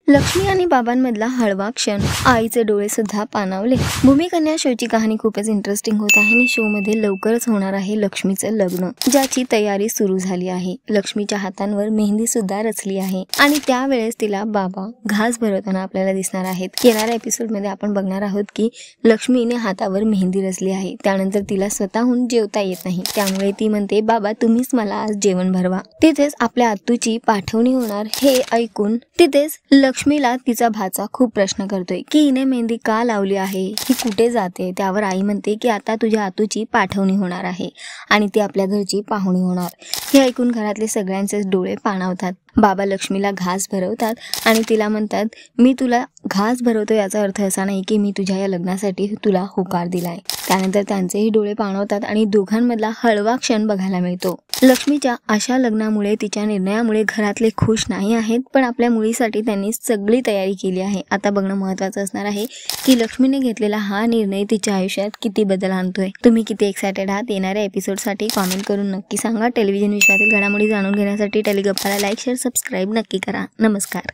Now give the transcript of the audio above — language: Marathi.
लक्ष्मी आणि बाबांमधला हळवा क्षण, आईचे डोळे सुद्धा पाणावले। भूमिकन्या शोची कहाणी खूपच इंटरेस्टिंग होत आहे आणि शो मध्ये लवकरच होणार आहे लक्ष्मीचं लग्न, ज्याची तयारी सुरू झाली आहे। लक्ष्मीच्या हातांवर मेहंदी सुद्धा रचली आहे आणि त्यावेळेस तिला बाबा घास भरवताना आपल्याला दिसणार आहेत। येणाऱ्या एपिसोड मध्ये आपण बघणार आहोत की लक्ष्मीने हातावर मेहंदी रचली आहे। त्यानंतर तिला स्वतःहून जेवता येत नाही, त्यामुळे ती म्हणते बाबा तुम्हीच मला आज जेवण भरवा। तिथेच आपल्या आत्तूची पाठवणी होणार हे ऐकून तिथेच लक्ष्मीला तिचा भाचा खूप प्रश्न करतोय की हिने मेहंदी का लावली आहे, ही कुठे जाते। त्यावर आई म्हणते की आता तुझ्या आतूची पाठवणी होणार आहे आणि ती आपल्या घरची पाहुणी होणार। हे ऐकून घरातले सगळ्यांचे डोळे पाणावतात। बाबा लक्ष्मीला घास भरवतात आणि तिला म्हणतात मी तुला घास भरवतो याचा अर्थ असा नाही की मी तुझ्या या लग्नासाठी तुला होकार दिलाय। त्यानंतर त्यांचेही डोळे पाणवतात आणि दोघांमधला हळवा क्षण बघायला मिळतो। लक्ष्मीच्या अशा लग्नामुळे, तिच्या निर्णयामुळे घरातले खुश नाही आहेत, पण आपल्या मुलीसाठी त्यांनी सगळी तयारी केली आहे। आता बघणं महत्त्वाचं असणार आहे की लक्ष्मीने घेतलेला हा निर्णय तिच्या आयुष्यात किती बदल आणतोय। तुम्ही किती एक्सायटेड आहात येणाऱ्या एपिसोडसाठी कॉमेंट करून नक्की सांगा। टेलिव्हिजन विश्वातील घडामोडी जाणून घेण्यासाठी टेलिगप्पाला लाईक, शेअर, सबस्क्राईब नक्की करा। नमस्कार।